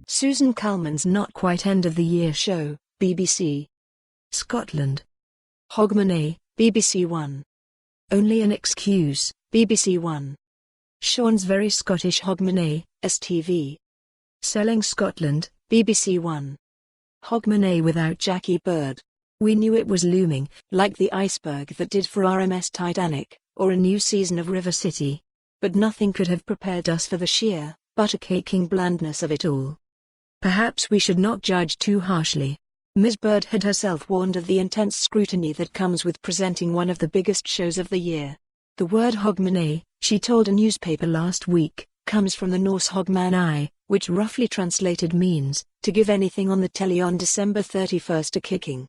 Susan Calman's Not Quite End of the Year Show, BBC. Scotland. Hogmanay, BBC One. Only an Excuse, BBC One. Sean's Very Scottish Hogmanay, STV. Selling Scotland, BBC One. Hogmanay without Jackie Bird. We knew it was looming, like the iceberg that did for RMS Titanic, or a new season of River City. But nothing could have prepared us for the sheer, buttock-aching blandness of it all. Perhaps we should not judge too harshly. Ms. Bird had herself warned of the intense scrutiny that comes with presenting one of the biggest shows of the year. The word Hogmanay, she told a newspaper last week, comes from the Norse Hog-maan-aye, which roughly translated means, to give anything on the telly on December 31st a kicking.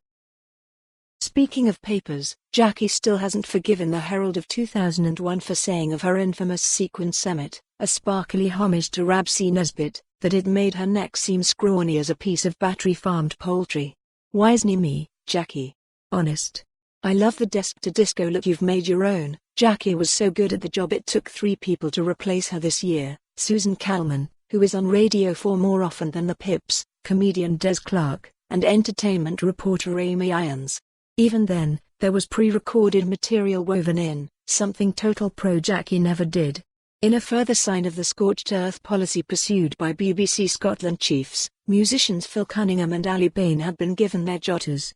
Speaking of papers, Jackie still hasn't forgiven the Herald of 2001 for saying of her infamous sequined semmit, a sparkly homage to Rab C Nesbitt, that it made her neck seem scrawny as a piece of battery-farmed poultry. Wisnae me, Jackie. Honest. I love the desk-to-disco look you've made your own. Jackie was so good at the job it took 3 people to replace her this year. Susan Calman, who is on Radio 4 more often than the Pips, comedian Des Clarke, and entertainment reporter Amy Irons. Even then, there was pre-recorded material woven in, something total pro-Jackie never did. In a further sign of the scorched earth policy pursued by BBC Scotland chiefs, musicians Phil Cunningham and Bain had been given their jotters.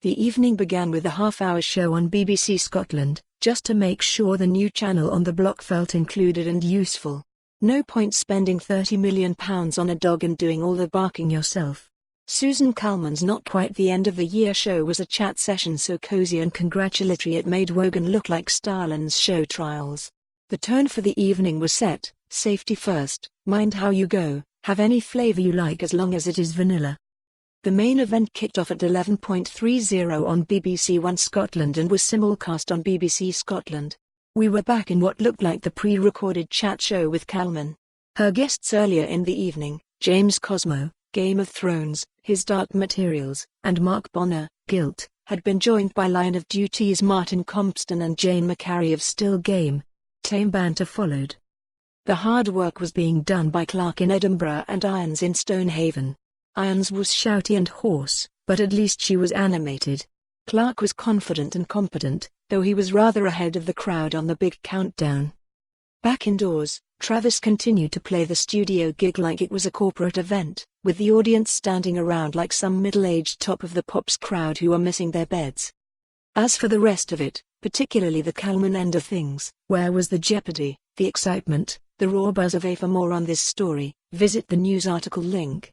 The evening began with a half-hour show on BBC Scotland, just to make sure the new channel on the block felt included and useful. No point spending £30 million on a dog and doing all the barking yourself. Susan Calman's Not Quite the End of the Year show was a chat session so cozy and congratulatory it made Wogan look like Stalin's show trials. The tone for the evening was set: safety first, mind how you go, have any flavor you like as long as it is vanilla. The main event kicked off at 11:30 on BBC One Scotland and was simulcast on BBC Scotland. We were back in what looked like the pre-recorded chat show with Calman. Her guests earlier in the evening, James Cosmo, Game of Thrones, His Dark Materials, and Mark Bonner, Guilt, had been joined by Line of Duty's Martin Compston and Jane McCarry of Still Game. Tame banter followed. The hard work was being done by Clarke in Edinburgh and Irons in Stonehaven. Irons was shouty and hoarse, but at least she was animated. Clarke was confident and competent, though he was rather ahead of the crowd on the big countdown. Back indoors, Travis continued to play the studio gig like it was a corporate event, with the audience standing around like some middle-aged top of the pops crowd who are missing their beds. As for the rest of it, particularly the Calman end of things, where was the jeopardy, the excitement, the raw buzz of A? For more on this story, visit the news article link.